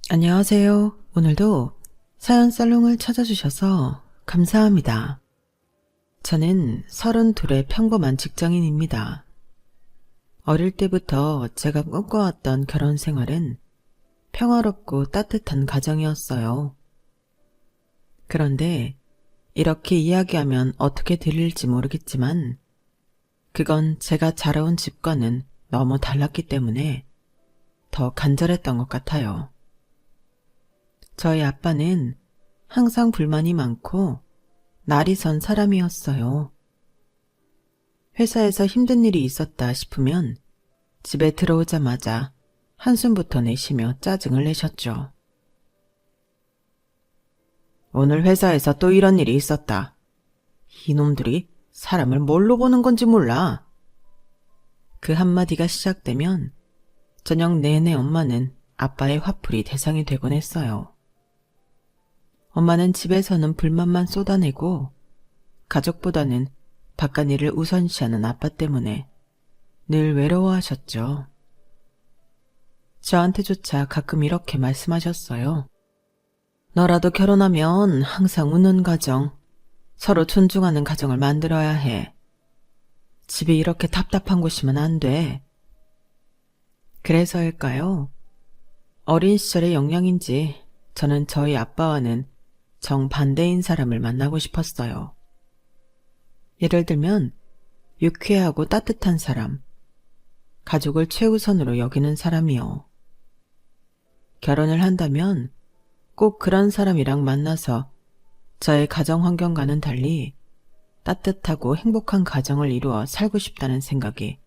안녕하세요. 오늘도 사연 살롱을 찾아주셔서 감사합니다. 저는 32의 평범한 직장인입니다. 어릴 때부터 제가 꿈꿔왔던 결혼 생활은 평화롭고 따뜻한 가정이었어요. 그런데 이렇게 이야기하면 어떻게 들릴지 모르겠지만 그건 제가 자라온 집과는 너무 달랐기 때문에 더 간절했던 것 같아요. 저희 아빠는 항상 불만이 많고 날이 선 사람이었어요. 회사에서 힘든 일이 있었다 싶으면 집에 들어오자마자 한숨부터 내쉬며 짜증을 내셨죠. 오늘 회사에서 또 이런 일이 있었다. 이놈들이 사람을 뭘로 보는 건지 몰라. 그 한마디가 시작되면 저녁 내내 엄마는 아빠의 화풀이 대상이 되곤 했어요. 엄마는 집에서는 불만만 쏟아내고 가족보다는 바깥일을 우선시하는 아빠 때문에 늘 외로워하셨죠. 저한테조차 가끔 이렇게 말씀하셨어요. 너라도 결혼하면 항상 웃는 가정, 서로 존중하는 가정을 만들어야 해. 집이 이렇게 답답한 곳이면 안 돼. 그래서일까요? 어린 시절의 영향인지 저는 저희 아빠와는 정반대인 사람을 만나고 싶었어요. 예를 들면 유쾌하고 따뜻한 사람, 가족을 최우선으로 여기는 사람이요. 결혼을 한다면 꼭 그런 사람이랑 만나서 저의 가정 환경과는 달리 따뜻하고 행복한 가정을 이루어 살고 싶다는 생각이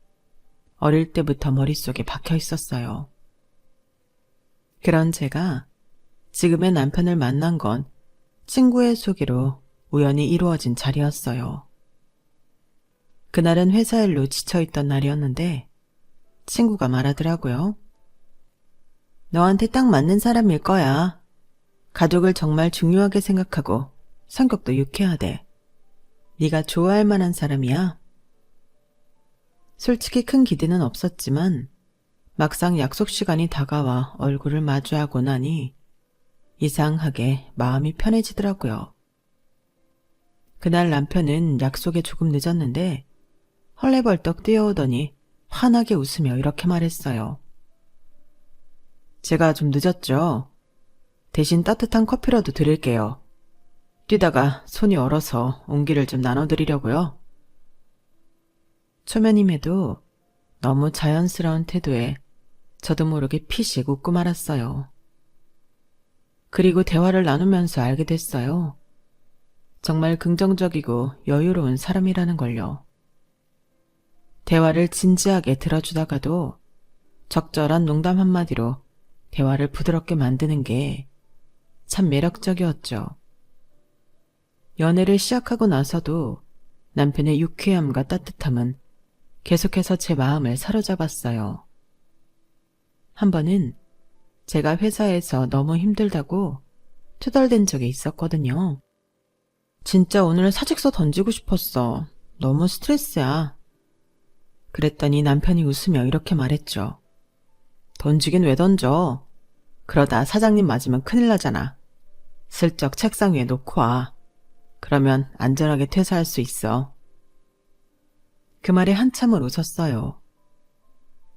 어릴 때부터 머릿속에 박혀 있었어요. 그런 제가 지금의 남편을 만난 건 친구의 소개로 우연히 이루어진 자리였어요. 그날은 회사 일로 지쳐있던 날이었는데 친구가 말하더라고요. 너한테 딱 맞는 사람일 거야. 가족을 정말 중요하게 생각하고 성격도 유쾌하대. 네가 좋아할 만한 사람이야. 솔직히 큰 기대는 없었지만 막상 약속 시간이 다가와 얼굴을 마주하고 나니 이상하게 마음이 편해지더라고요. 그날 남편은 약속에 조금 늦었는데 헐레벌떡 뛰어오더니 환하게 웃으며 이렇게 말했어요. 제가 좀 늦었죠? 대신 따뜻한 커피라도 드릴게요. 뛰다가 손이 얼어서 온기를 좀 나눠드리려고요. 초면임에도 너무 자연스러운 태도에 저도 모르게 피식 웃고 말았어요. 그리고 대화를 나누면서 알게 됐어요. 정말 긍정적이고 여유로운 사람이라는 걸요. 대화를 진지하게 들어주다가도 적절한 농담 한마디로 대화를 부드럽게 만드는 게 참 매력적이었죠. 연애를 시작하고 나서도 남편의 유쾌함과 따뜻함은 계속해서 제 마음을 사로잡았어요. 한 번은 제가 회사에서 너무 힘들다고 투덜댄 적이 있었거든요. 진짜 오늘 사직서 던지고 싶었어. 너무 스트레스야. 그랬더니 남편이 웃으며 이렇게 말했죠. 던지긴 왜 던져? 그러다 사장님 맞으면 큰일 나잖아. 슬쩍 책상 위에 놓고 와. 그러면 안전하게 퇴사할 수 있어. 그 말에 한참을 웃었어요.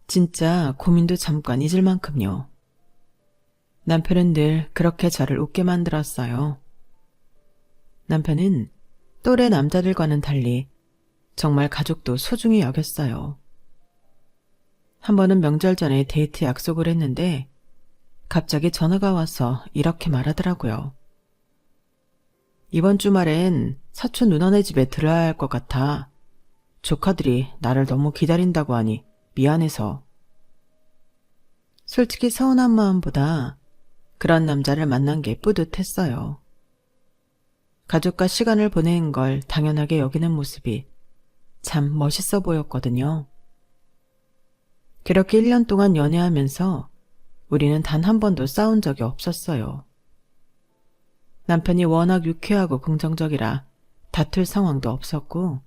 진짜 고민도 잠깐 잊을 만큼요. 남편은 늘 그렇게 저를 웃게 만들었어요. 남편은 또래 남자들과는 달리 정말 가족도 소중히 여겼어요. 한 번은 명절 전에 데이트 약속을 했는데 갑자기 전화가 와서 이렇게 말하더라고요. 이번 주말엔 사촌 누나네 집에 들어야 할 것 같아. 조카들이 나를 너무 기다린다고 하니 미안해서. 솔직히 서운한 마음보다 그런 남자를 만난 게 뿌듯했어요. 가족과 시간을 보내는 걸 당연하게 여기는 모습이 참 멋있어 보였거든요. 그렇게 1년 동안 연애하면서 우리는 단 한 번도 싸운 적이 없었어요. 남편이 워낙 유쾌하고 긍정적이라 다툴 상황도 없었고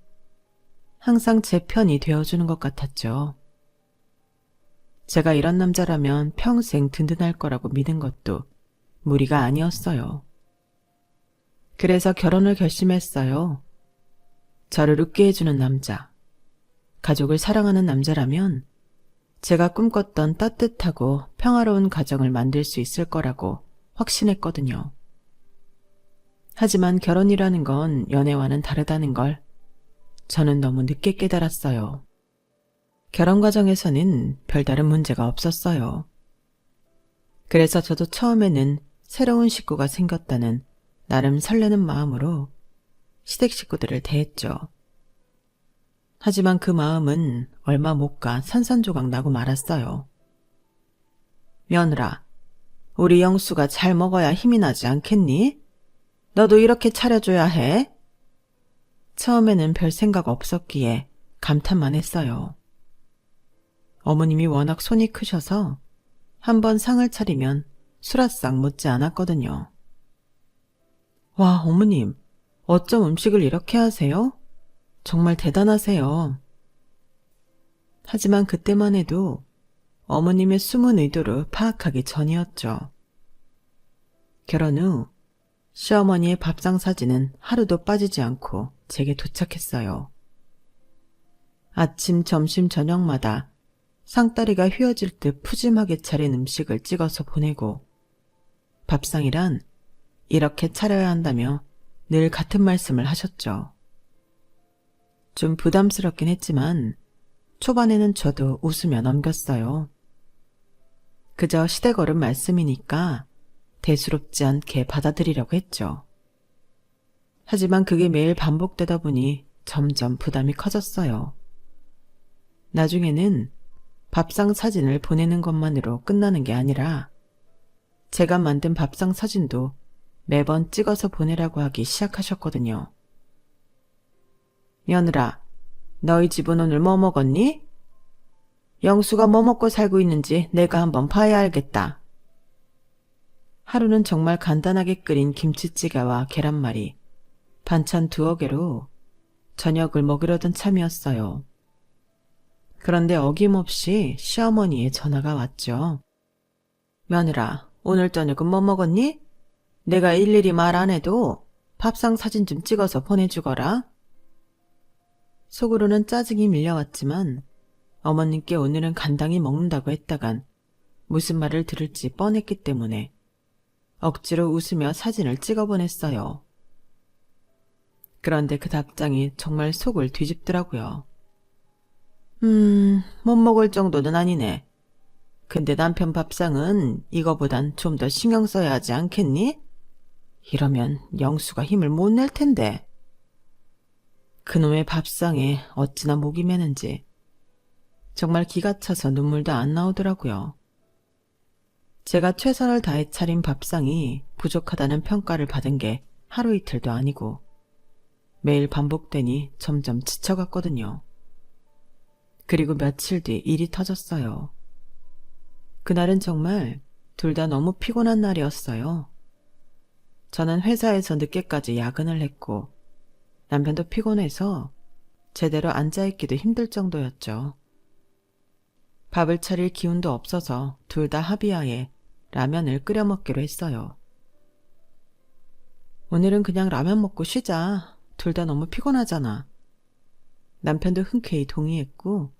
항상 제 편이 되어주는 것 같았죠. 제가 이런 남자라면 평생 든든할 거라고 믿은 것도 무리가 아니었어요. 그래서 결혼을 결심했어요. 저를 웃게 해주는 남자, 가족을 사랑하는 남자라면 제가 꿈꿨던 따뜻하고 평화로운 가정을 만들 수 있을 거라고 확신했거든요. 하지만 결혼이라는 건 연애와는 다르다는 걸 저는 너무 늦게 깨달았어요. 결혼 과정에서는 별다른 문제가 없었어요. 그래서 저도 처음에는 새로운 식구가 생겼다는 나름 설레는 마음으로 시댁 식구들을 대했죠. 하지만 그 마음은 얼마 못 가 산산조각 나고 말았어요. 며느라, 우리 영수가 잘 먹어야 힘이 나지 않겠니? 너도 이렇게 차려줘야 해? 처음에는 별 생각 없었기에 감탄만 했어요. 어머님이 워낙 손이 크셔서 한번 상을 차리면 수라상 못지 않았거든요. 와, 어머님, 어쩜 음식을 이렇게 하세요? 정말 대단하세요. 하지만 그때만 해도 어머님의 숨은 의도를 파악하기 전이었죠. 결혼 후 시어머니의 밥상 사진은 하루도 빠지지 않고 제게 도착했어요. 아침, 점심, 저녁마다 상다리가 휘어질 듯 푸짐하게 차린 음식을 찍어서 보내고 밥상이란 이렇게 차려야 한다며 늘 같은 말씀을 하셨죠. 좀 부담스럽긴 했지만 초반에는 저도 웃으며 넘겼어요. 그저 시댁 어른 말씀이니까 대수롭지 않게 받아들이려고 했죠. 하지만 그게 매일 반복되다 보니 점점 부담이 커졌어요. 나중에는 밥상 사진을 보내는 것만으로 끝나는 게 아니라 제가 만든 밥상 사진도 매번 찍어서 보내라고 하기 시작하셨거든요. 며느라, 너희 집은 오늘 뭐 먹었니? 영수가 뭐 먹고 살고 있는지 내가 한번 봐야 알겠다. 하루는 정말 간단하게 끓인 김치찌개와 계란말이, 반찬 2개로 저녁을 먹으려던 참이었어요. 그런데 어김없이 시어머니의 전화가 왔죠. 며느라, 오늘 저녁은 뭐 먹었니? 내가 일일이 말 안 해도 밥상 사진 좀 찍어서 보내주거라. 속으로는 짜증이 밀려왔지만 어머님께 오늘은 간단히 먹는다고 했다간 무슨 말을 들을지 뻔했기 때문에 억지로 웃으며 사진을 찍어 보냈어요. 그런데 그 답장이 정말 속을 뒤집더라고요. 못 먹을 정도는 아니네. 근데 남편 밥상은 이거보단 좀 더 신경 써야 하지 않겠니? 이러면 영수가 힘을 못 낼 텐데. 그놈의 밥상에 어찌나 목이 메는지 정말 기가 차서 눈물도 안 나오더라고요. 제가 최선을 다해 차린 밥상이 부족하다는 평가를 받은 게 하루 이틀도 아니고 매일 반복되니 점점 지쳐갔거든요. 그리고 며칠 뒤 일이 터졌어요. 그날은 정말 둘 다 너무 피곤한 날이었어요. 저는 회사에서 늦게까지 야근을 했고 남편도 피곤해서 제대로 앉아있기도 힘들 정도였죠. 밥을 차릴 기운도 없어서 둘 다 합의하에 라면을 끓여 먹기로 했어요. 오늘은 그냥 라면 먹고 쉬자. 둘 다 너무 피곤하잖아. 남편도 흔쾌히 동의했고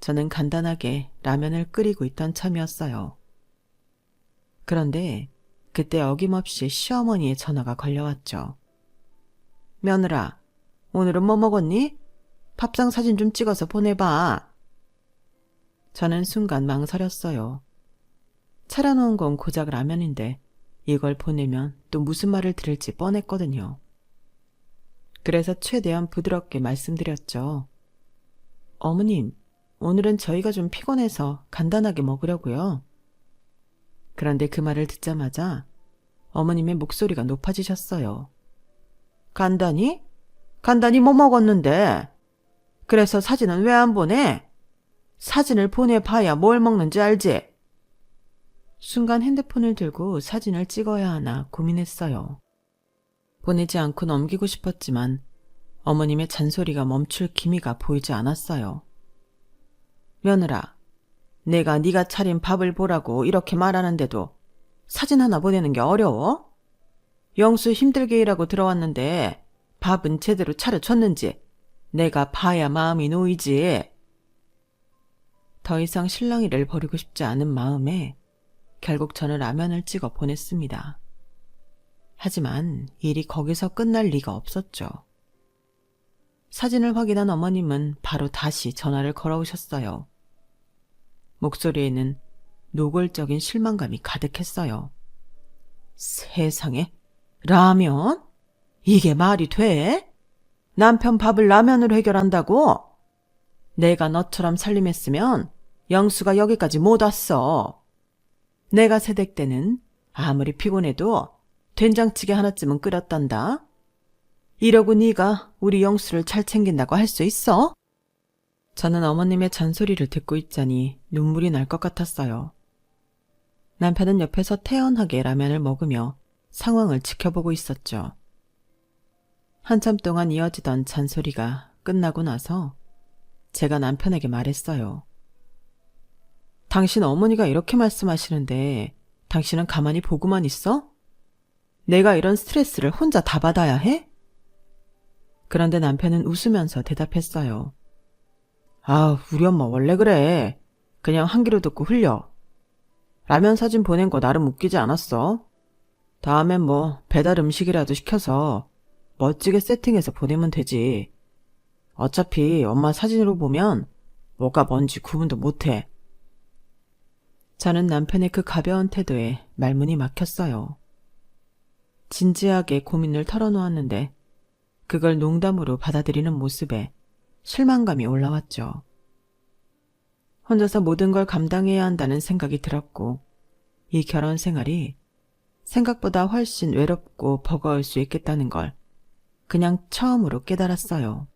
저는 간단하게 라면을 끓이고 있던 참이었어요. 그런데 그때 어김없이 시어머니의 전화가 걸려왔죠. 며느라, 오늘은 뭐 먹었니? 밥상 사진 좀 찍어서 보내봐. 저는 순간 망설였어요. 차려놓은 건 고작 라면인데 이걸 보내면 또 무슨 말을 들을지 뻔했거든요. 그래서 최대한 부드럽게 말씀드렸죠. 어머님, 오늘은 저희가 좀 피곤해서 간단하게 먹으려고요. 그런데 그 말을 듣자마자 어머님의 목소리가 높아지셨어요. 간단히? 간단히 뭐 먹었는데? 그래서 사진은 왜 안 보내? 사진을 보내봐야 뭘 먹는지 알지? 순간 핸드폰을 들고 사진을 찍어야 하나 고민했어요. 보내지 않고 넘기고 싶었지만 어머님의 잔소리가 멈출 기미가 보이지 않았어요. 며느라, 내가 네가 차린 밥을 보라고 이렇게 말하는데도 사진 하나 보내는 게 어려워? 영수 힘들게 일하고 들어왔는데 밥은 제대로 차려줬는지 내가 봐야 마음이 놓이지. 더 이상 실랑이를 벌이고 싶지 않은 마음에 결국 저는 라면을 찍어 보냈습니다. 하지만 일이 거기서 끝날 리가 없었죠. 사진을 확인한 어머님은 바로 다시 전화를 걸어오셨어요. 목소리에는 노골적인 실망감이 가득했어요. 세상에, 라면? 이게 말이 돼? 남편 밥을 라면으로 해결한다고? 내가 너처럼 살림했으면 영수가 여기까지 못 왔어. 내가 새댁 때는 아무리 피곤해도 된장찌개 하나쯤은 끓였단다. 이러고 네가 우리 영수를 잘 챙긴다고 할 수 있어? 저는 어머님의 잔소리를 듣고 있자니 눈물이 날 것 같았어요. 남편은 옆에서 태연하게 라면을 먹으며 상황을 지켜보고 있었죠. 한참 동안 이어지던 잔소리가 끝나고 나서 제가 남편에게 말했어요. 당신 어머니가 이렇게 말씀하시는데 당신은 가만히 보고만 있어? 내가 이런 스트레스를 혼자 다 받아야 해? 그런데 남편은 웃으면서 대답했어요. 아, 우리 엄마 원래 그래. 그냥 한 귀로 듣고 흘려. 라면 사진 보낸 거 나름 웃기지 않았어? 다음엔 뭐 배달 음식이라도 시켜서 멋지게 세팅해서 보내면 되지. 어차피 엄마 사진으로 보면 뭐가 뭔지 구분도 못해. 저는 남편의 그 가벼운 태도에 말문이 막혔어요. 진지하게 고민을 털어놓았는데 그걸 농담으로 받아들이는 모습에 실망감이 올라왔죠. 혼자서 모든 걸 감당해야 한다는 생각이 들었고 이 결혼 생활이 생각보다 훨씬 외롭고 버거울 수 있겠다는 걸 그냥 처음으로 깨달았어요.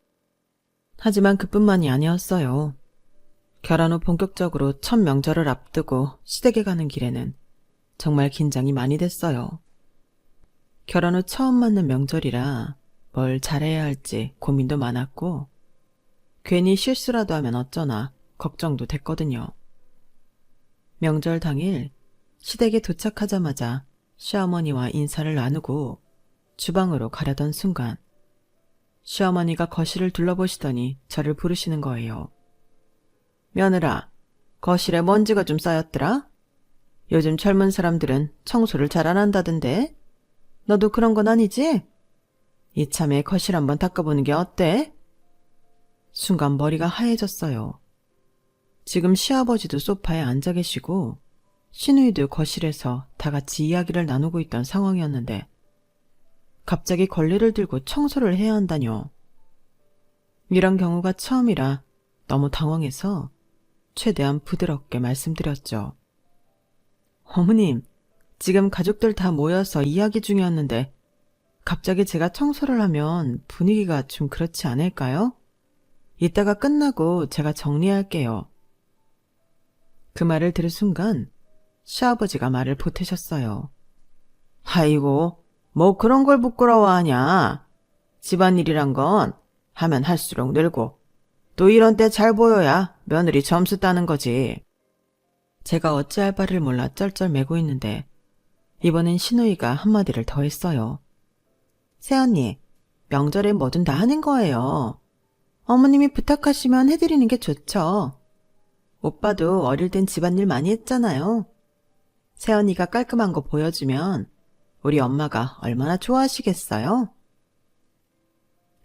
하지만 그뿐만이 아니었어요. 결혼 후 본격적으로 첫 명절을 앞두고 시댁에 가는 길에는 정말 긴장이 많이 됐어요. 결혼 후 처음 맞는 명절이라 뭘 잘해야 할지 고민도 많았고 괜히 실수라도 하면 어쩌나 걱정도 됐거든요. 명절 당일 시댁에 도착하자마자 시어머니와 인사를 나누고 주방으로 가려던 순간 시어머니가 거실을 둘러보시더니 저를 부르시는 거예요. 며느라, 거실에 먼지가 좀 쌓였더라? 요즘 젊은 사람들은 청소를 잘 안 한다던데? 너도 그런 건 아니지? 이참에 거실 한번 닦아보는 게 어때? 순간 머리가 하얘졌어요. 지금 시아버지도 소파에 앉아 계시고 시누이도 거실에서 다 같이 이야기를 나누고 있던 상황이었는데 갑자기 걸레를 들고 청소를 해야 한다뇨. 이런 경우가 처음이라 너무 당황해서 최대한 부드럽게 말씀드렸죠. 어머님, 지금 가족들 다 모여서 이야기 중이었는데 갑자기 제가 청소를 하면 분위기가 좀 그렇지 않을까요? 이따가 끝나고 제가 정리할게요. 그 말을 들은 순간 시아버지가 말을 보태셨어요. 아이고, 뭐 그런 걸 부끄러워하냐. 집안일이란 건 하면 할수록 늘고 또 이런 때 잘 보여야 며느리 점수 따는 거지. 제가 어찌할 바를 몰라 쩔쩔매고 있는데 이번엔 시누이가 한마디를 더 했어요. 새언니, 명절에 뭐든 다 하는 거예요. 어머님이 부탁하시면 해드리는 게 좋죠. 오빠도 어릴 땐 집안일 많이 했잖아요. 새언니가 깔끔한 거 보여주면 우리 엄마가 얼마나 좋아하시겠어요?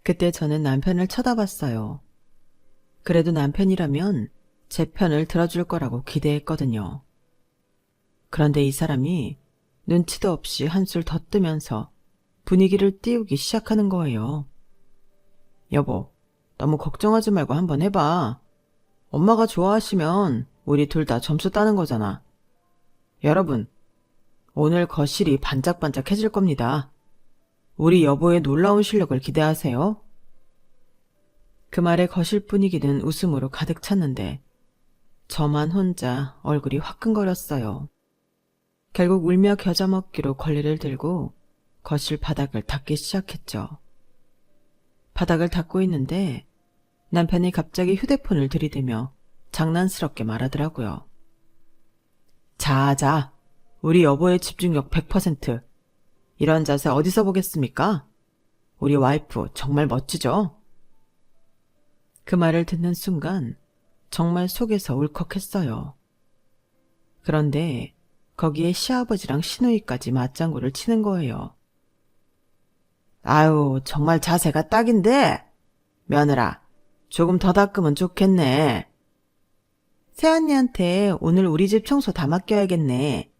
그때 저는 남편을 쳐다봤어요. 그래도 남편이라면 제 편을 들어줄 거라고 기대했거든요. 그런데 이 사람이 눈치도 없이 한술 더 뜨면서 분위기를 띄우기 시작하는 거예요. 여보, 너무 걱정하지 말고 한번 해봐. 엄마가 좋아하시면 우리 둘 다 점수 따는 거잖아. 여러분, 오늘 거실이 반짝반짝해질 겁니다. 우리 여보의 놀라운 실력을 기대하세요. 그 말에 거실 분위기는 웃음으로 가득 찼는데 저만 혼자 얼굴이 화끈거렸어요. 결국 울며 겨자 먹기로 걸레를 들고 거실 바닥을 닦기 시작했죠. 바닥을 닦고 있는데 남편이 갑자기 휴대폰을 들이대며 장난스럽게 말하더라고요. 자. 우리 여보의 집중력 100%. 이런 자세 어디서 보겠습니까? 우리 와이프 정말 멋지죠? 그 말을 듣는 순간 정말 속에서 울컥했어요. 그런데 거기에 시아버지랑 시누이까지 맞장구를 치는 거예요. 아유, 정말 자세가 딱인데. 며느라, 조금 더 닦으면 좋겠네. 새언니한테 오늘 우리 집 청소 다 맡겨야겠네.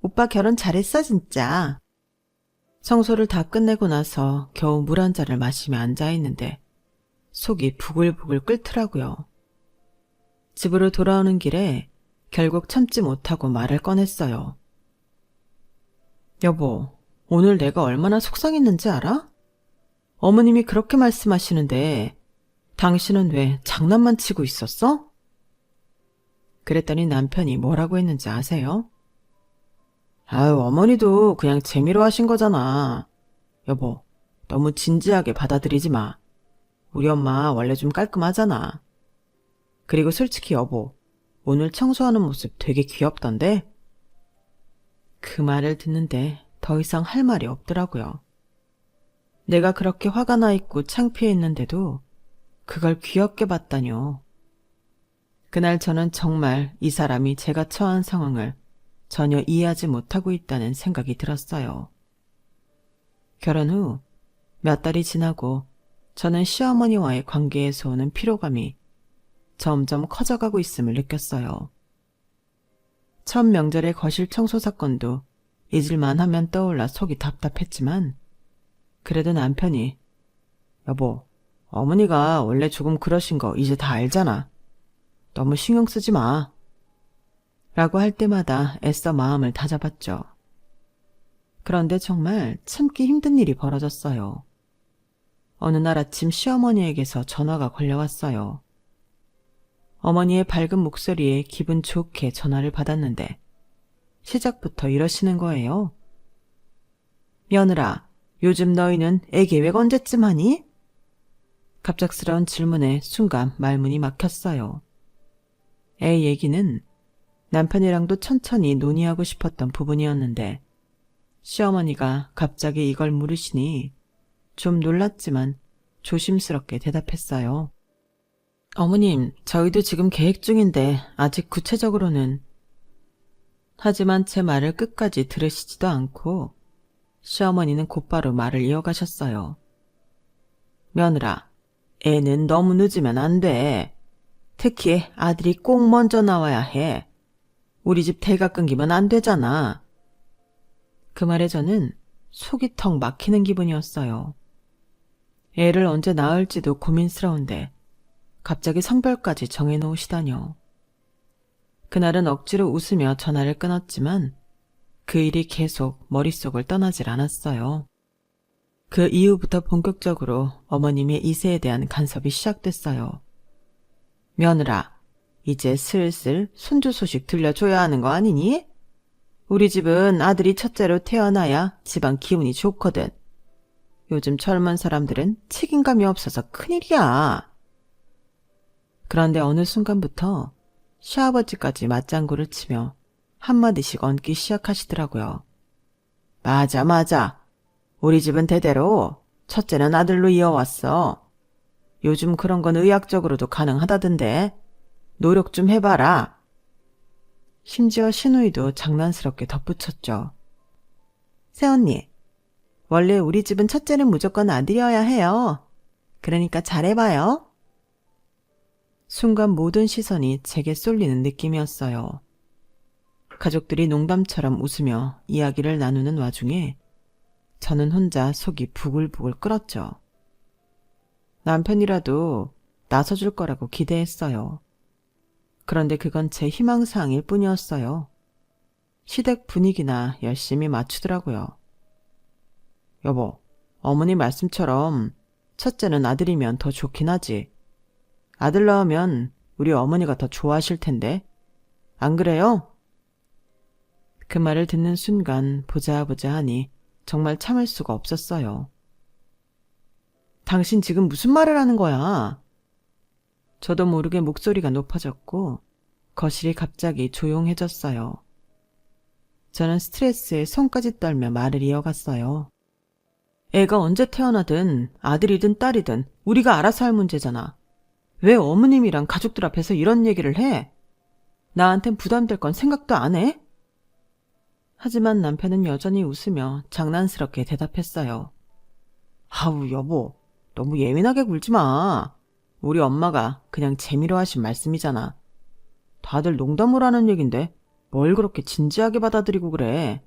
오빠 결혼 잘했어, 진짜. 청소를 다 끝내고 나서 겨우 물 한 잔을 마시며 앉아있는데 속이 부글부글 끓더라고요. 집으로 돌아오는 길에 결국 참지 못하고 말을 꺼냈어요. 여보, 오늘 내가 얼마나 속상했는지 알아? 어머님이 그렇게 말씀하시는데 당신은 왜 장난만 치고 있었어? 그랬더니 남편이 뭐라고 했는지 아세요? 아유, 어머니도 그냥 재미로 하신 거잖아. 여보, 너무 진지하게 받아들이지 마. 우리 엄마 원래 좀 깔끔하잖아. 그리고 솔직히 여보, 오늘 청소하는 모습 되게 귀엽던데? 그 말을 듣는데 더 이상 할 말이 없더라고요. 내가 그렇게 화가 나 있고 창피했는데도 그걸 귀엽게 봤다뇨. 그날 저는 정말 이 사람이 제가 처한 상황을 전혀 이해하지 못하고 있다는 생각이 들었어요. 결혼 후 몇 달이 지나고 저는 시어머니와의 관계에서 오는 피로감이 점점 커져가고 있음을 느꼈어요. 첫 명절의 거실 청소 사건도 잊을만 하면 떠올라 속이 답답했지만 그래도 남편이 여보, 어머니가 원래 조금 그러신 거 이제 다 알잖아. 너무 신경 쓰지 마. 라고 할 때마다 애써 마음을 다잡았죠. 그런데 정말 참기 힘든 일이 벌어졌어요. 어느 날 아침 시어머니에게서 전화가 걸려왔어요. 어머니의 밝은 목소리에 기분 좋게 전화를 받았는데 시작부터 이러시는 거예요. 며느라, 요즘 너희는 애 계획 언제쯤 하니? 갑작스러운 질문에 순간 말문이 막혔어요. 애 얘기는 남편이랑도 천천히 논의하고 싶었던 부분이었는데 시어머니가 갑자기 이걸 물으시니 좀 놀랐지만 조심스럽게 대답했어요. 어머님, 저희도 지금 계획 중인데 아직 구체적으로는. 하지만 제 말을 끝까지 들으시지도 않고 시어머니는 곧바로 말을 이어가셨어요. 며느라, 애는 너무 늦으면 안 돼. 특히 아들이 꼭 먼저 나와야 해. 우리 집 대가 끊기면 안 되잖아. 그 말에 저는 속이 턱 막히는 기분이었어요. 애를 언제 낳을지도 고민스러운데 갑자기 성별까지 정해놓으시다뇨. 그날은 억지로 웃으며 전화를 끊었지만 그 일이 계속 머릿속을 떠나질 않았어요. 그 이후부터 본격적으로 어머님의 이세에 대한 간섭이 시작됐어요. 며느라, 이제 슬슬 손주 소식 들려줘야 하는 거 아니니? 우리 집은 아들이 첫째로 태어나야 집안 기운이 좋거든. 요즘 젊은 사람들은 책임감이 없어서 큰일이야. 그런데 어느 순간부터 시아버지까지 맞장구를 치며 한마디씩 얹기 시작하시더라고요. 맞아. 우리 집은 대대로 첫째는 아들로 이어왔어. 요즘 그런 건 의학적으로도 가능하다던데 노력 좀 해봐라. 심지어 시누이도 장난스럽게 덧붙였죠. 새언니, 원래 우리 집은 첫째는 무조건 아들이어야 해요. 그러니까 잘해봐요. 순간 모든 시선이 제게 쏠리는 느낌이었어요. 가족들이 농담처럼 웃으며 이야기를 나누는 와중에 저는 혼자 속이 부글부글 끓었죠. 남편이라도 나서줄 거라고 기대했어요. 그런데 그건 제 희망사항일 뿐이었어요. 시댁 분위기나 열심히 맞추더라고요. 여보, 어머니 말씀처럼 첫째는 아들이면 더 좋긴 하지. 아들 낳으면 우리 어머니가 더 좋아하실 텐데. 안 그래요? 그 말을 듣는 순간 보자 하니 정말 참을 수가 없었어요. 당신 지금 무슨 말을 하는 거야? 저도 모르게 목소리가 높아졌고 거실이 갑자기 조용해졌어요. 저는 스트레스에 손까지 떨며 말을 이어갔어요. 애가 언제 태어나든 아들이든 딸이든 우리가 알아서 할 문제잖아. 왜 어머님이랑 가족들 앞에서 이런 얘기를 해? 나한텐 부담될 건 생각도 안 해? 하지만 남편은 여전히 웃으며 장난스럽게 대답했어요. 아우, 여보, 너무 예민하게 굴지 마. 우리 엄마가 그냥 재미로 하신 말씀이잖아. 다들 농담으로 하는 얘긴데 뭘 그렇게 진지하게 받아들이고 그래.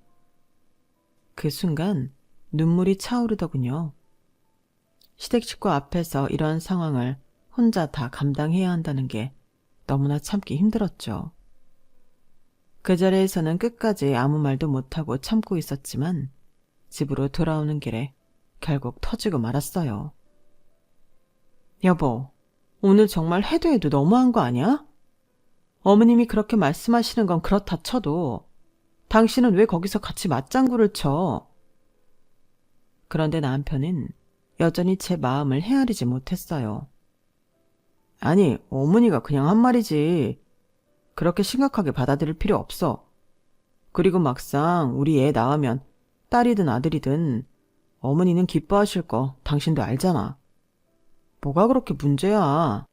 그 순간 눈물이 차오르더군요. 시댁 식구 앞에서 이런 상황을 혼자 다 감당해야 한다는 게 너무나 참기 힘들었죠. 그 자리에서는 끝까지 아무 말도 못하고 참고 있었지만 집으로 돌아오는 길에 결국 터지고 말았어요. 여보, 오늘 정말 해도 해도 너무한 거 아니야? 어머님이 그렇게 말씀하시는 건 그렇다 쳐도 당신은 왜 거기서 같이 맞장구를 쳐? 그런데 남편은 여전히 제 마음을 헤아리지 못했어요. 아니, 어머니가 그냥 한 말이지. 그렇게 심각하게 받아들일 필요 없어. 그리고 막상 우리 애 낳으면 딸이든 아들이든 어머니는 기뻐하실 거 당신도 알잖아. 뭐가 그렇게 문제야.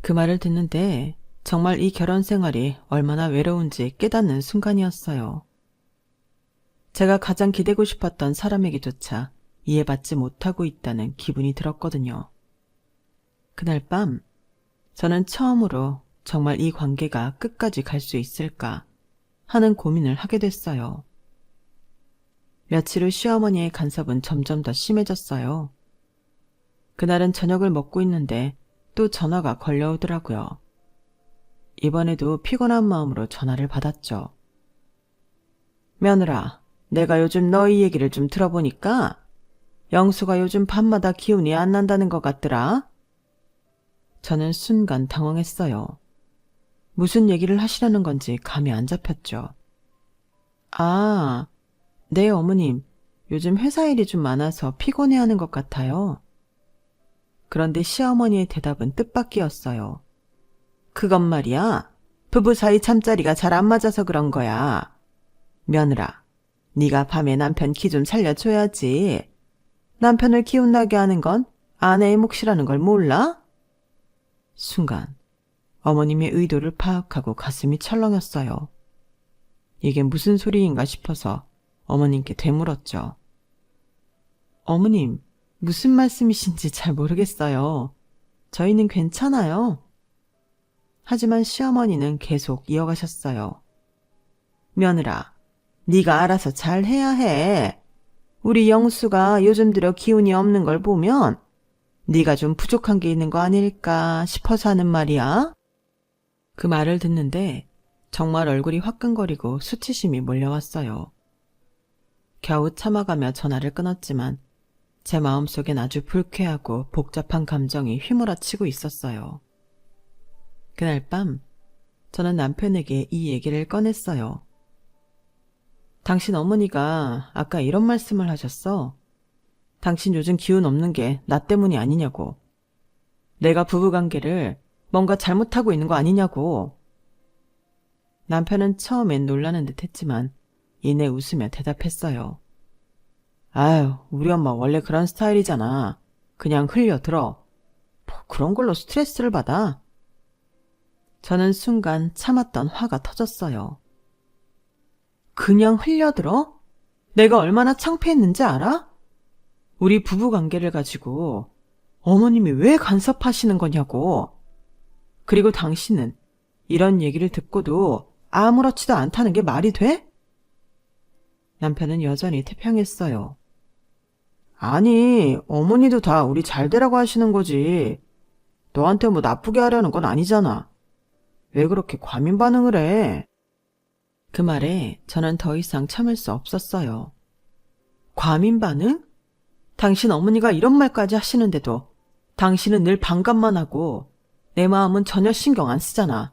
그 말을 듣는데 정말 이 결혼 생활이 얼마나 외로운지 깨닫는 순간이었어요. 제가 가장 기대고 싶었던 사람에게조차 이해받지 못하고 있다는 기분이 들었거든요. 그날 밤 저는 처음으로 정말 이 관계가 끝까지 갈 수 있을까 하는 고민을 하게 됐어요. 며칠 후 시어머니의 간섭은 점점 더 심해졌어요. 그날은 저녁을 먹고 있는데 또 전화가 걸려오더라고요. 이번에도 피곤한 마음으로 전화를 받았죠. 며느라, 내가 요즘 너희 얘기를 좀 들어보니까 영수가 요즘 밤마다 기운이 안 난다는 것 같더라. 저는 순간 당황했어요. 무슨 얘기를 하시려는 건지 감이 안 잡혔죠. 아, 네 어머님, 요즘 회사 일이 좀 많아서 피곤해하는 것 같아요. 그런데 시어머니의 대답은 뜻밖이었어요. 그건 말이야, 부부 사이 잠자리가 잘 안 맞아서 그런 거야. 며느라, 네가 밤에 남편 기 좀 살려줘야지. 남편을 기운나게 하는 건 아내의 몫이라는 걸 몰라? 순간 어머님의 의도를 파악하고 가슴이 철렁했어요. 이게 무슨 소리인가 싶어서 어머님께 되물었죠. 어머님, 무슨 말씀이신지 잘 모르겠어요. 저희는 괜찮아요. 하지만 시어머니는 계속 이어가셨어요. 며느라, 네가 알아서 잘 해야 해. 우리 영수가 요즘 들어 기운이 없는 걸 보면 네가 좀 부족한 게 있는 거 아닐까 싶어서 하는 말이야. 그 말을 듣는데 정말 얼굴이 화끈거리고 수치심이 몰려왔어요. 겨우 참아가며 전화를 끊었지만 제 마음속엔 아주 불쾌하고 복잡한 감정이 휘몰아치고 있었어요. 그날 밤 저는 남편에게 이 얘기를 꺼냈어요. 당신 어머니가 아까 이런 말씀을 하셨어. 당신 요즘 기운 없는 게 나 때문이 아니냐고. 내가 부부관계를 뭔가 잘못하고 있는 거 아니냐고. 남편은 처음엔 놀라는 듯 했지만 이내 웃으며 대답했어요. 아유, 우리 엄마 원래 그런 스타일이잖아. 그냥 흘려들어. 뭐 그런 걸로 스트레스를 받아. 저는 순간 참았던 화가 터졌어요. 그냥 흘려들어? 내가 얼마나 창피했는지 알아? 우리 부부관계를 가지고 어머님이 왜 간섭하시는 거냐고. 그리고 당신은 이런 얘기를 듣고도 아무렇지도 않다는 게 말이 돼? 남편은 여전히 태평했어요. 아니, 어머니도 다 우리 잘 되라고 하시는 거지. 너한테 뭐 나쁘게 하려는 건 아니잖아. 왜 그렇게 과민 반응을 해? 그 말에 저는 더 이상 참을 수 없었어요. 과민 반응? 당신 어머니가 이런 말까지 하시는데도 당신은 늘 반감만 하고 내 마음은 전혀 신경 안 쓰잖아.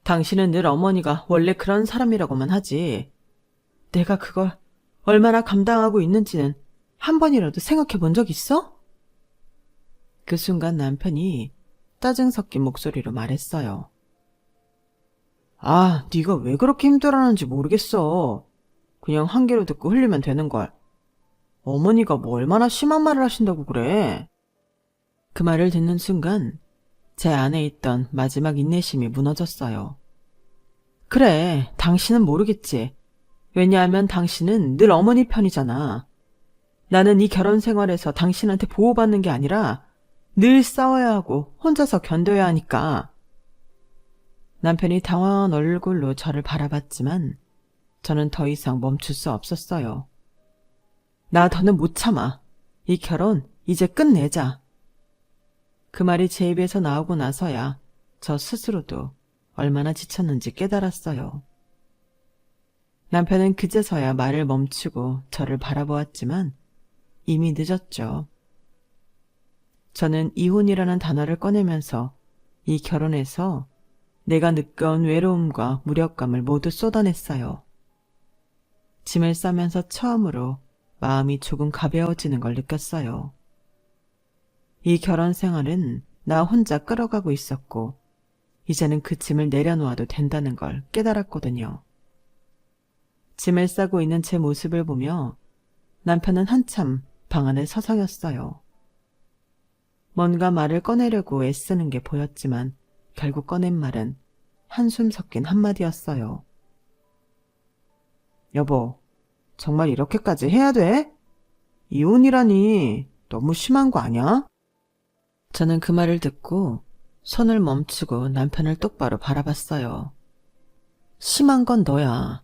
당신은 늘 어머니가 원래 그런 사람이라고만 하지. 내가 그걸 얼마나 감당하고 있는지는 한 번이라도 생각해 본 적 있어? 그 순간 남편이 짜증 섞인 목소리로 말했어요. 아, 네가 왜 그렇게 힘들어하는지 모르겠어. 그냥 한 귀로 듣고 흘리면 되는걸. 어머니가 뭐 얼마나 심한 말을 하신다고 그래. 그 말을 듣는 순간 제 안에 있던 마지막 인내심이 무너졌어요. 그래, 당신은 모르겠지. 왜냐하면 당신은 늘 어머니 편이잖아. 나는 이 결혼 생활에서 당신한테 보호받는 게 아니라 늘 싸워야 하고 혼자서 견뎌야 하니까. 남편이 당황한 얼굴로 저를 바라봤지만 저는 더 이상 멈출 수 없었어요. 나 더는 못 참아. 이 결혼 이제 끝내자. 그 말이 제 입에서 나오고 나서야 저 스스로도 얼마나 지쳤는지 깨달았어요. 남편은 그제서야 말을 멈추고 저를 바라보았지만 이미 늦었죠. 저는 이혼이라는 단어를 꺼내면서 이 결혼에서 내가 느껴온 외로움과 무력감을 모두 쏟아냈어요. 짐을 싸면서 처음으로 마음이 조금 가벼워지는 걸 느꼈어요. 이 결혼 생활은 나 혼자 끌어가고 있었고 이제는 그 짐을 내려놓아도 된다는 걸 깨달았거든요. 짐을 싸고 있는 제 모습을 보며 남편은 한참 방 안에 서성였어요. 뭔가 말을 꺼내려고 애쓰는 게 보였지만 결국 꺼낸 말은 한숨 섞인 한마디였어요. 여보, 정말 이렇게까지 해야 돼? 이혼이라니 너무 심한 거 아니야? 저는 그 말을 듣고 손을 멈추고 남편을 똑바로 바라봤어요. 심한 건 너야.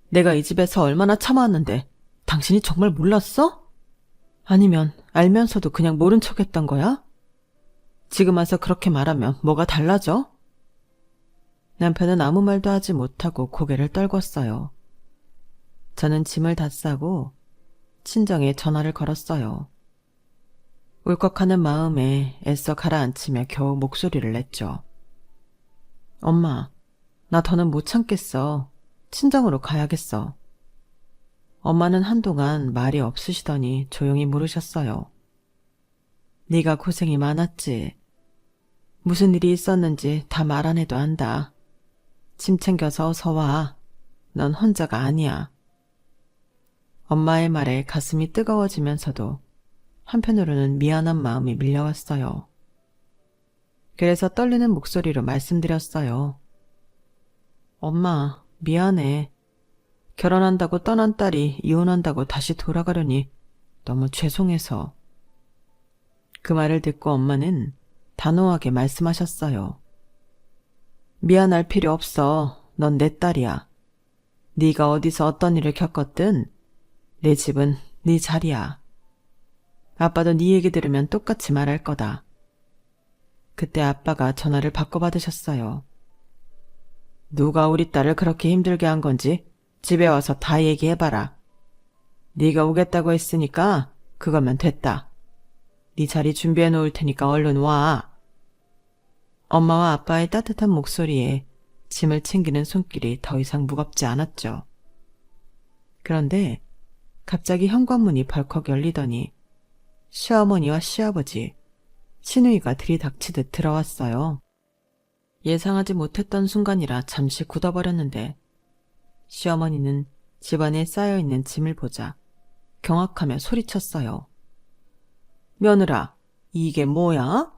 내가 이 집에서 얼마나 참아왔는데 당신이 정말 몰랐어? 아니면 알면서도 그냥 모른 척했던 거야? 지금 와서 그렇게 말하면 뭐가 달라져? 남편은 아무 말도 하지 못하고 고개를 떨궜어요. 저는 짐을 다 싸고 친정에 전화를 걸었어요. 울컥하는 마음에 애써 가라앉히며 겨우 목소리를 냈죠. 엄마, 나 더는 못 참겠어. 친정으로 가야겠어. 엄마는 한동안 말이 없으시더니 조용히 물으셨어요. 네가 고생이 많았지. 무슨 일이 있었는지 다 말 안 해도 안다. 짐 챙겨서 어서 와. 넌 혼자가 아니야. 엄마의 말에 가슴이 뜨거워지면서도 한편으로는 미안한 마음이 밀려왔어요. 그래서 떨리는 목소리로 말씀드렸어요. 엄마, 미안해. 결혼한다고 떠난 딸이 이혼한다고 다시 돌아가려니 너무 죄송해서. 그 말을 듣고 엄마는 단호하게 말씀하셨어요. 미안할 필요 없어. 넌 내 딸이야. 네가 어디서 어떤 일을 겪었든 내 집은 네 자리야. 아빠도 네 얘기 들으면 똑같이 말할 거다. 그때 아빠가 전화를 바꿔 받으셨어요. 누가 우리 딸을 그렇게 힘들게 한 건지 집에 와서 다 얘기해봐라. 네가 오겠다고 했으니까 그거면 됐다. 네 자리 준비해 놓을 테니까 얼른 와. 엄마와 아빠의 따뜻한 목소리에 짐을 챙기는 손길이 더 이상 무겁지 않았죠. 그런데 갑자기 현관문이 벌컥 열리더니 시어머니와 시아버지, 시누이가 들이닥치듯 들어왔어요. 예상하지 못했던 순간이라 잠시 굳어버렸는데 시어머니는 집안에 쌓여있는 짐을 보자 경악하며 소리쳤어요. 며느라, 이게 뭐야?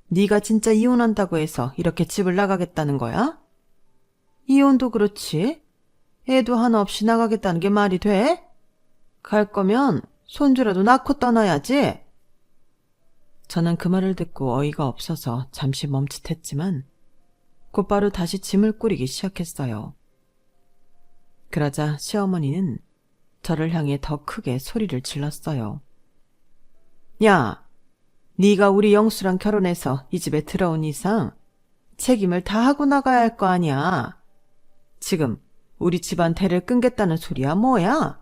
네가 진짜 이혼한다고 해서 이렇게 집을 나가겠다는 거야? 이혼도 그렇지. 애도 하나 없이 나가겠다는 게 말이 돼? 갈 거면 손주라도 낳고 떠나야지. 저는 그 말을 듣고 어이가 없어서 잠시 멈칫했지만 곧바로 다시 짐을 꾸리기 시작했어요. 그러자 시어머니는 저를 향해 더 크게 소리를 질렀어요. 야, 네가 우리 영수랑 결혼해서 이 집에 들어온 이상 책임을 다 하고 나가야 할 거 아니야. 지금 우리 집안 대를 끊겠다는 소리야 뭐야?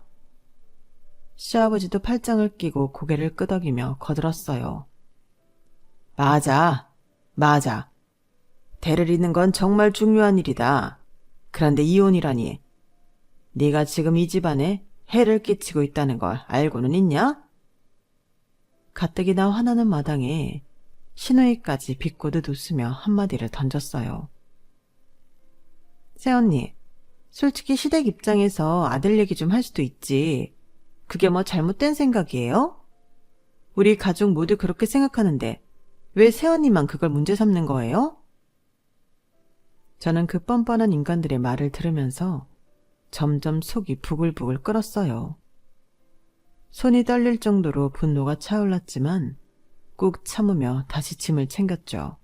시아버지도 팔짱을 끼고 고개를 끄덕이며 거들었어요. 맞아, 맞아. 대를 잇는 건 정말 중요한 일이다. 그런데 이혼이라니. 네가 지금 이 집안에 해를 끼치고 있다는 걸 알고는 있냐? 가뜩이나 화나는 마당에 시누이까지 비꼬듯 웃으며 한마디를 던졌어요. 새언니, 솔직히 시댁 입장에서 아들 얘기 좀 할 수도 있지. 그게 뭐 잘못된 생각이에요? 우리 가족 모두 그렇게 생각하는데 왜 새언니만 그걸 문제 삼는 거예요? 저는 그 뻔뻔한 인간들의 말을 들으면서 점점 속이 부글부글 끓었어요. 손이 떨릴 정도로 분노가 차올랐지만 꾹 참으며 다시 짐을 챙겼죠.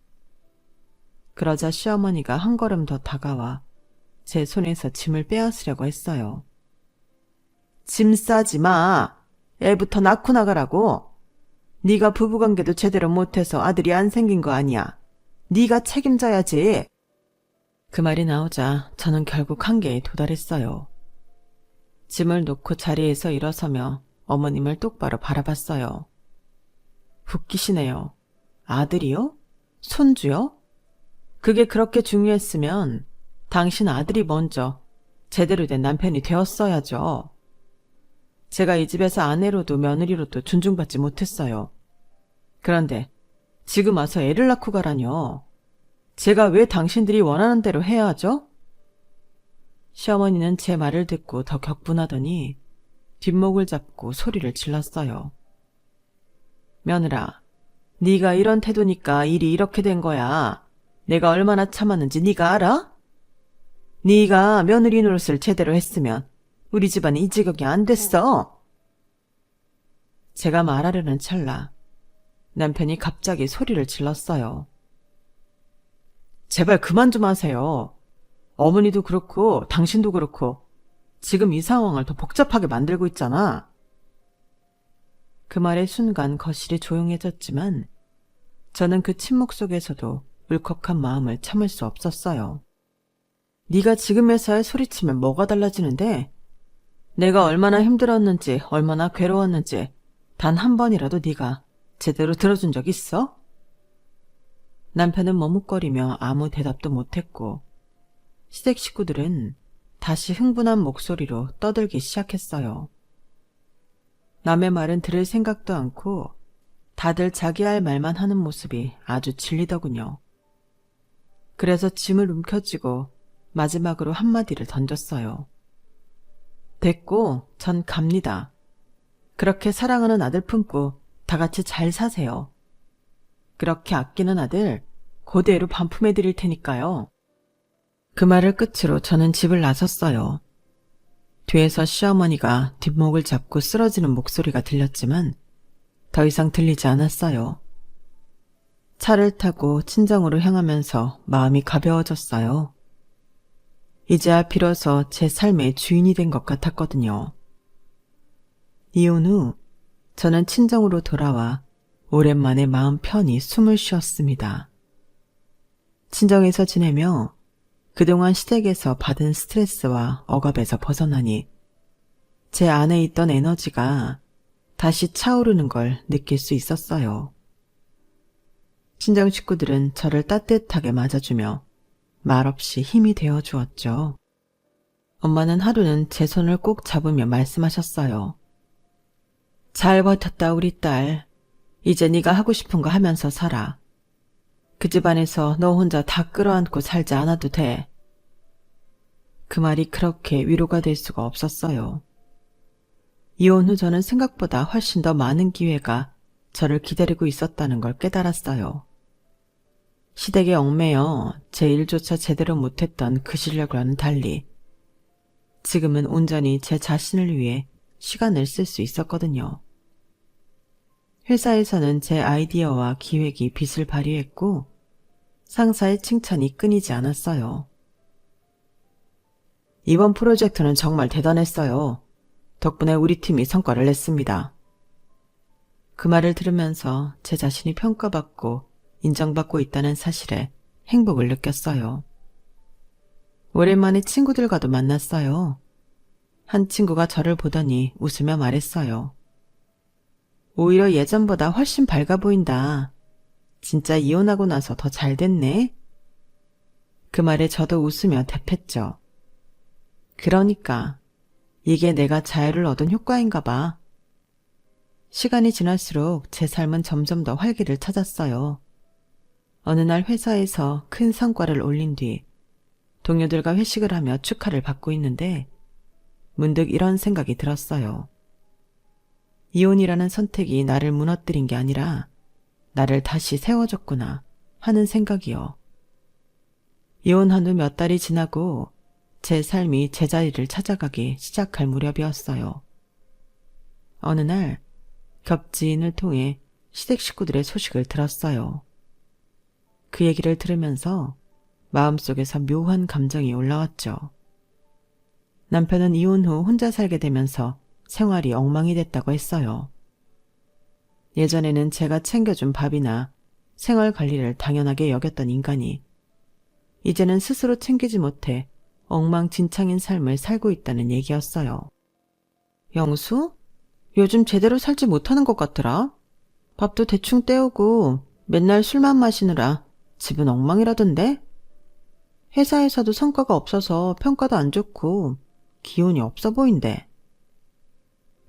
그러자 시어머니가 한 걸음 더 다가와 제 손에서 짐을 빼앗으려고 했어요. 짐 싸지 마. 애부터 낳고 나가라고. 네가 부부관계도 제대로 못해서 아들이 안 생긴 거 아니야. 네가 책임져야지. 그 말이 나오자 저는 결국 한계에 도달했어요. 짐을 놓고 자리에서 일어서며 어머님을 똑바로 바라봤어요. 웃기시네요. 아들이요? 손주요? 그게 그렇게 중요했으면 당신 아들이 먼저 제대로 된 남편이 되었어야죠. 제가 이 집에서 아내로도 며느리로도 존중받지 못했어요. 그런데 지금 와서 애를 낳고 가라뇨. 제가 왜 당신들이 원하는 대로 해야 하죠? 시어머니는 제 말을 듣고 더 격분하더니 뒷목을 잡고 소리를 질렀어요. 며느라, 네가 이런 태도니까 일이 이렇게 된 거야. 내가 얼마나 참았는지 네가 알아? 네가 며느리 노릇을 제대로 했으면 우리 집안이 이 지경이 안 됐어. 제가 말하려는 찰나 남편이 갑자기 소리를 질렀어요. 제발 그만 좀 하세요. 어머니도 그렇고 당신도 그렇고 지금 이 상황을 더 복잡하게 만들고 있잖아. 그 말의 순간 거실이 조용해졌지만 저는 그 침묵 속에서도 울컥한 마음을 참을 수 없었어요. 네가 지금에서야 소리치면 뭐가 달라지는데? 내가 얼마나 힘들었는지 얼마나 괴로웠는지 단 한 번이라도 네가 제대로 들어준 적 있어? 남편은 머뭇거리며 아무 대답도 못했고 시댁 식구들은 다시 흥분한 목소리로 떠들기 시작했어요. 남의 말은 들을 생각도 않고 다들 자기 할 말만 하는 모습이 아주 질리더군요. 그래서 짐을 움켜쥐고 마지막으로 한마디를 던졌어요. 됐고 전 갑니다. 그렇게 사랑하는 아들 품고 다 같이 잘 사세요. 그렇게 아끼는 아들 그대로 반품해 드릴 테니까요. 그 말을 끝으로 저는 집을 나섰어요. 뒤에서 시어머니가 뒷목을 잡고 쓰러지는 목소리가 들렸지만 더 이상 들리지 않았어요. 차를 타고 친정으로 향하면서 마음이 가벼워졌어요. 이제야 비로소 제 삶의 주인이 된 것 같았거든요. 이혼 후 저는 친정으로 돌아와 오랜만에 마음 편히 숨을 쉬었습니다. 친정에서 지내며 그동안 시댁에서 받은 스트레스와 억압에서 벗어나니 제 안에 있던 에너지가 다시 차오르는 걸 느낄 수 있었어요. 친정 식구들은 저를 따뜻하게 맞아주며 말없이 힘이 되어 주었죠. 엄마는 하루는 제 손을 꼭 잡으며 말씀하셨어요. 잘 버텼다 우리 딸. 이제 네가 하고 싶은 거 하면서 살아. 그 집안에서 너 혼자 다 끌어안고 살지 않아도 돼. 그 말이 그렇게 위로가 될 수가 없었어요. 이혼 후 저는 생각보다 훨씬 더 많은 기회가 저를 기다리고 있었다는 걸 깨달았어요. 시댁에 얽매여 제 일조차 제대로 못했던 그 실력과는 달리 지금은 온전히 제 자신을 위해 시간을 쓸 수 있었거든요. 회사에서는 제 아이디어와 기획이 빛을 발휘했고 상사의 칭찬이 끊이지 않았어요. 이번 프로젝트는 정말 대단했어요. 덕분에 우리 팀이 성과를 냈습니다. 그 말을 들으면서 제 자신이 평가받고 인정받고 있다는 사실에 행복을 느꼈어요. 오랜만에 친구들과도 만났어요. 한 친구가 저를 보더니 웃으며 말했어요. 오히려 예전보다 훨씬 밝아 보인다. 진짜 이혼하고 나서 더 잘 됐네. 그 말에 저도 웃으며 대팼죠. 그러니까 이게 내가 자유를 얻은 효과인가 봐. 시간이 지날수록 제 삶은 점점 더 활기를 찾았어요. 어느 날 회사에서 큰 성과를 올린 뒤 동료들과 회식을 하며 축하를 받고 있는데 문득 이런 생각이 들었어요. 이혼이라는 선택이 나를 무너뜨린 게 아니라 나를 다시 세워줬구나 하는 생각이요. 이혼한 후 몇 달이 지나고 제 삶이 제자리를 찾아가기 시작할 무렵이었어요. 어느 날 겹지인을 통해 시댁 식구들의 소식을 들었어요. 그 얘기를 들으면서 마음속에서 묘한 감정이 올라왔죠. 남편은 이혼 후 혼자 살게 되면서 생활이 엉망이 됐다고 했어요. 예전에는 제가 챙겨준 밥이나 생활 관리를 당연하게 여겼던 인간이 이제는 스스로 챙기지 못해 엉망진창인 삶을 살고 있다는 얘기였어요. 영수? 요즘 제대로 살지 못하는 것 같더라. 밥도 대충 때우고 맨날 술만 마시느라 집은 엉망이라던데? 회사에서도 성과가 없어서 평가도 안 좋고 기운이 없어 보인대.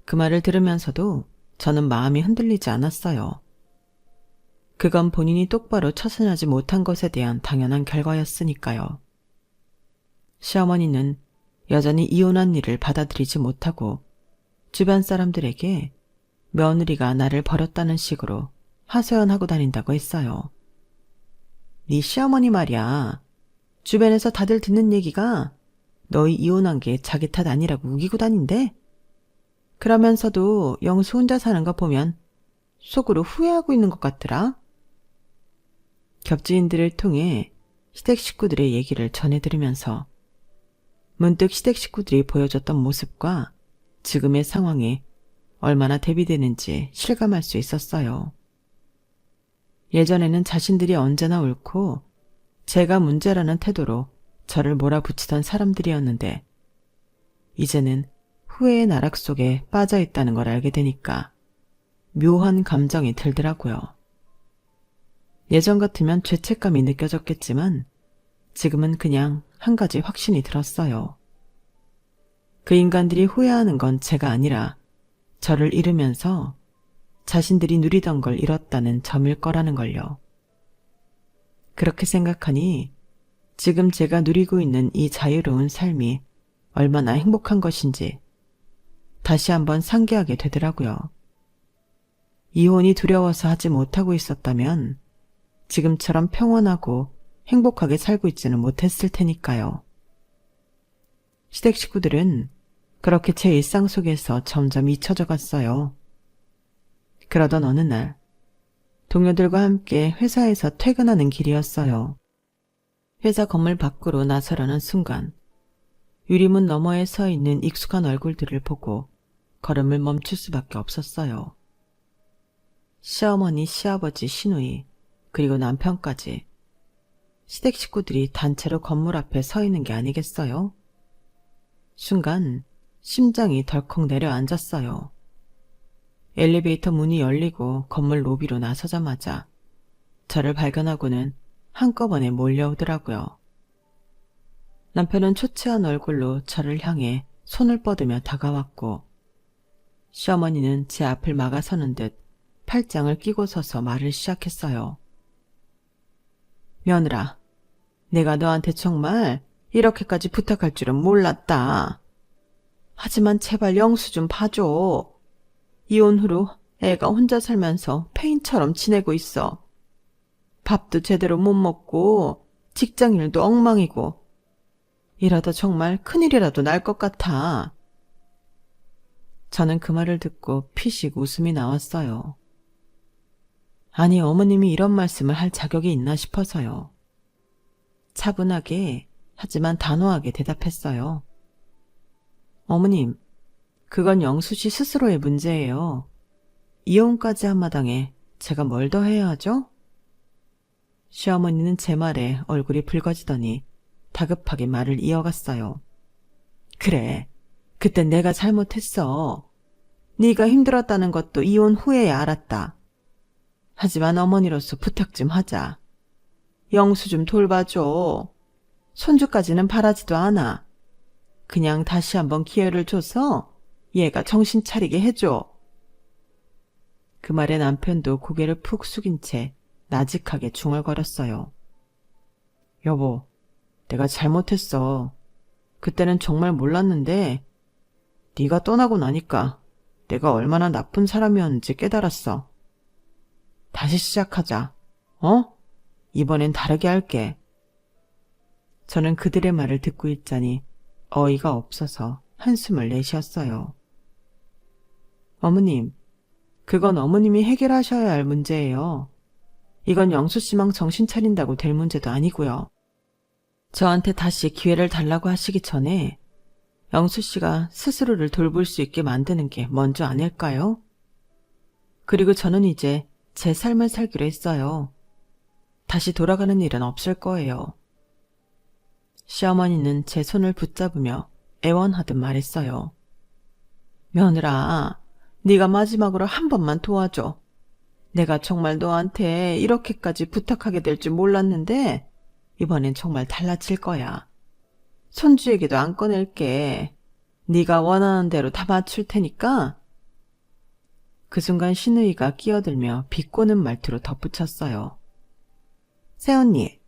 그 말을 들으면서도 저는 마음이 흔들리지 않았어요. 그건 본인이 똑바로 처신하지 못한 것에 대한 당연한 결과였으니까요. 시어머니는 여전히 이혼한 일을 받아들이지 못하고 주변 사람들에게 며느리가 나를 버렸다는 식으로 하소연하고 다닌다고 했어요. 네 시어머니 말이야. 주변에서 다들 듣는 얘기가 너희 이혼한 게 자기 탓 아니라고 우기고 다닌대. 그러면서도 영수 혼자 사는 거 보면 속으로 후회하고 있는 것 같더라. 겹지인들을 통해 시댁 식구들의 얘기를 전해 들으면서 문득 시댁 식구들이 보여줬던 모습과 지금의 상황에 얼마나 대비되는지 실감할 수 있었어요. 예전에는 자신들이 언제나 옳고 제가 문제라는 태도로 저를 몰아붙이던 사람들이었는데 이제는 후회의 나락 속에 빠져 있다는 걸 알게 되니까 묘한 감정이 들더라고요. 예전 같으면 죄책감이 느껴졌겠지만 지금은 그냥 한 가지 확신이 들었어요. 그 인간들이 후회하는 건 제가 아니라 저를 잃으면서 자신들이 누리던 걸 잃었다는 점일 거라는 걸요. 그렇게 생각하니 지금 제가 누리고 있는 이 자유로운 삶이 얼마나 행복한 것인지 다시 한번 상기하게 되더라고요. 이혼이 두려워서 하지 못하고 있었다면 지금처럼 평온하고 행복하게 살고 있지는 못했을 테니까요. 시댁 식구들은 그렇게 제 일상 속에서 점점 잊혀져 갔어요. 그러던 어느 날 동료들과 함께 회사에서 퇴근하는 길이었어요. 회사 건물 밖으로 나서려는 순간 유리문 너머에 서 있는 익숙한 얼굴들을 보고 걸음을 멈출 수밖에 없었어요. 시어머니, 시아버지, 시누이, 그리고 남편까지 시댁 식구들이 단체로 건물 앞에 서 있는 게 아니겠어요? 순간 심장이 덜컥 내려앉았어요. 엘리베이터 문이 열리고 건물 로비로 나서자마자 저를 발견하고는 한꺼번에 몰려오더라고요. 남편은 초췌한 얼굴로 저를 향해 손을 뻗으며 다가왔고 시어머니는 제 앞을 막아서는 듯 팔짱을 끼고 서서 말을 시작했어요. 며느라, 내가 너한테 정말 이렇게까지 부탁할 줄은 몰랐다. 하지만 제발 영수 좀 봐줘. 이혼 후로 애가 혼자 살면서 폐인처럼 지내고 있어. 밥도 제대로 못 먹고 직장일도 엉망이고 이러다 정말 큰일이라도 날 것 같아. 저는 그 말을 듣고 피식 웃음이 나왔어요. 아니, 어머님이 이런 말씀을 할 자격이 있나 싶어서요. 차분하게 하지만 단호하게 대답했어요. 어머님, 그건 영수 씨 스스로의 문제예요. 이혼까지 한 마당에 제가 뭘 더 해야 하죠? 시어머니는 제 말에 얼굴이 붉어지더니 다급하게 말을 이어갔어요. 그래, 그땐 내가 잘못했어. 네가 힘들었다는 것도 이혼 후에야 알았다. 하지만 어머니로서 부탁 좀 하자. 영수 좀 돌봐줘. 손주까지는 바라지도 않아. 그냥 다시 한번 기회를 줘서 얘가 정신 차리게 해줘. 그 말에 남편도 고개를 푹 숙인 채 나직하게 중얼거렸어요. 여보, 내가 잘못했어. 그때는 정말 몰랐는데 네가 떠나고 나니까 내가 얼마나 나쁜 사람이었는지 깨달았어. 다시 시작하자. 어? 이번엔 다르게 할게. 저는 그들의 말을 듣고 있자니 어이가 없어서 한숨을 내쉬었어요. 어머님, 그건 어머님이 해결하셔야 할 문제예요. 이건 영수 씨만 정신 차린다고 될 문제도 아니고요. 저한테 다시 기회를 달라고 하시기 전에 영수 씨가 스스로를 돌볼 수 있게 만드는 게 먼저 아닐까요? 그리고 저는 이제 제 삶을 살기로 했어요. 다시 돌아가는 일은 없을 거예요. 시어머니는 제 손을 붙잡으며 애원하듯 말했어요. 며느라, 네가 마지막으로 한 번만 도와줘. 내가 정말 너한테 이렇게까지 부탁하게 될 줄 몰랐는데 이번엔 정말 달라질 거야. 손주에게도 안 꺼낼게. 네가 원하는 대로 다 맞출 테니까. 그 순간 신우이가 끼어들며 비꼬는 말투로 덧붙였어요. 새언니,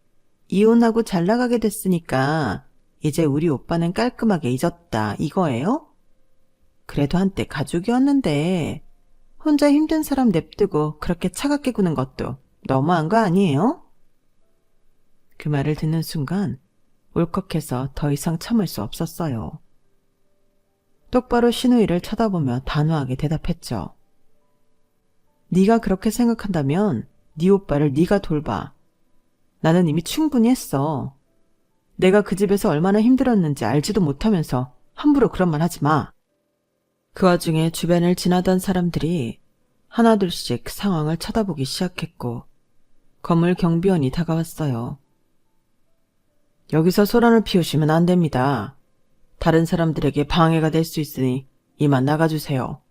이혼하고 잘 나가게 됐으니까 이제 우리 오빠는 깔끔하게 잊었다 이거예요? 그래도 한때 가족이었는데 혼자 힘든 사람 냅두고 그렇게 차갑게 구는 것도 너무한 거 아니에요? 그 말을 듣는 순간 울컥해서 더 이상 참을 수 없었어요. 똑바로 신우이를 쳐다보며 단호하게 대답했죠. 네가 그렇게 생각한다면 네 오빠를 네가 돌봐. 나는 이미 충분히 했어. 내가 그 집에서 얼마나 힘들었는지 알지도 못하면서 함부로 그런 말 하지 마. 그 와중에 주변을 지나던 사람들이 하나둘씩 상황을 쳐다보기 시작했고 건물 경비원이 다가왔어요. 여기서 소란을 피우시면 안 됩니다. 다른 사람들에게 방해가 될 수 있으니 이만 나가주세요.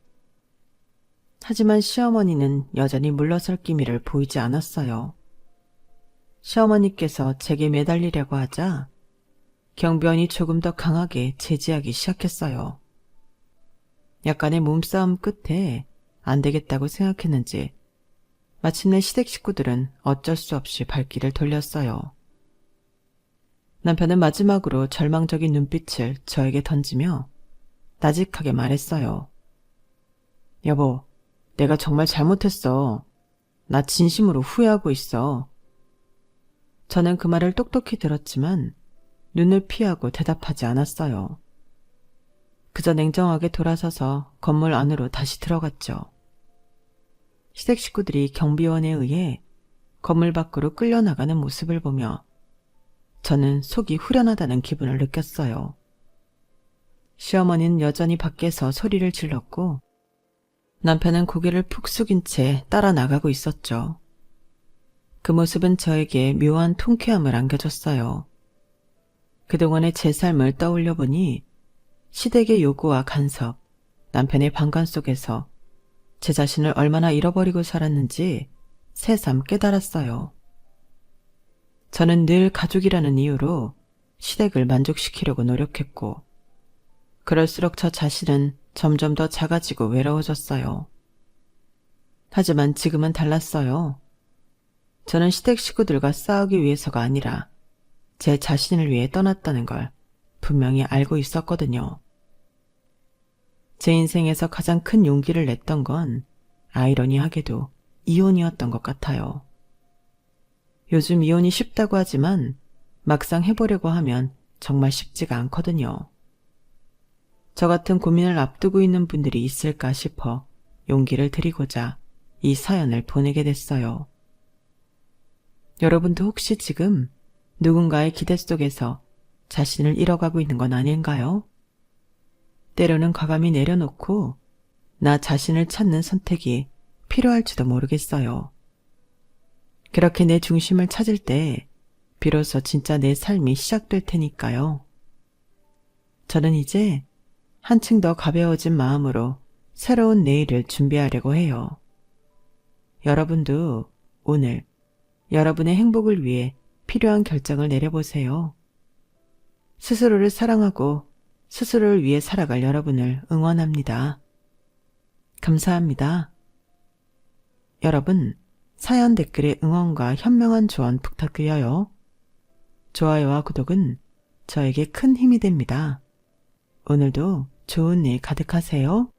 하지만 시어머니는 여전히 물러설 기미를 보이지 않았어요. 시어머니께서 제게 매달리려고 하자 경비원이 조금 더 강하게 제지하기 시작했어요. 약간의 몸싸움 끝에 안 되겠다고 생각했는지 마침내 시댁 식구들은 어쩔 수 없이 발길을 돌렸어요. 남편은 마지막으로 절망적인 눈빛을 저에게 던지며 나직하게 말했어요. 여보, 내가 정말 잘못했어. 나 진심으로 후회하고 있어. 저는 그 말을 똑똑히 들었지만 눈을 피하고 대답하지 않았어요. 그저 냉정하게 돌아서서 건물 안으로 다시 들어갔죠. 시댁 식구들이 경비원에 의해 건물 밖으로 끌려나가는 모습을 보며 저는 속이 후련하다는 기분을 느꼈어요. 시어머니는 여전히 밖에서 소리를 질렀고 남편은 고개를 푹 숙인 채 따라 나가고 있었죠. 그 모습은 저에게 묘한 통쾌함을 안겨줬어요. 그동안의 제 삶을 떠올려 보니 시댁의 요구와 간섭, 남편의 방관 속에서 제 자신을 얼마나 잃어버리고 살았는지 새삼 깨달았어요. 저는 늘 가족이라는 이유로 시댁을 만족시키려고 노력했고 그럴수록 저 자신은 점점 더 작아지고 외로워졌어요. 하지만 지금은 달랐어요. 저는 시댁 식구들과 싸우기 위해서가 아니라 제 자신을 위해 떠났다는 걸 분명히 알고 있었거든요. 제 인생에서 가장 큰 용기를 냈던 건 아이러니하게도 이혼이었던 것 같아요. 요즘 이혼이 쉽다고 하지만 막상 해보려고 하면 정말 쉽지가 않거든요. 저 같은 고민을 앞두고 있는 분들이 있을까 싶어 용기를 드리고자 이 사연을 보내게 됐어요. 여러분도 혹시 지금 누군가의 기대 속에서 자신을 잃어가고 있는 건 아닌가요? 때로는 과감히 내려놓고 나 자신을 찾는 선택이 필요할지도 모르겠어요. 그렇게 내 중심을 찾을 때 비로소 진짜 내 삶이 시작될 테니까요. 저는 이제 한층 더 가벼워진 마음으로 새로운 내일을 준비하려고 해요. 여러분도 오늘 여러분의 행복을 위해 필요한 결정을 내려보세요. 스스로를 사랑하고 스스로를 위해 살아갈 여러분을 응원합니다. 감사합니다. 여러분, 사연 댓글에 응원과 현명한 조언 부탁드려요. 좋아요와 구독은 저에게 큰 힘이 됩니다. 오늘도 좋은 일 가득하세요.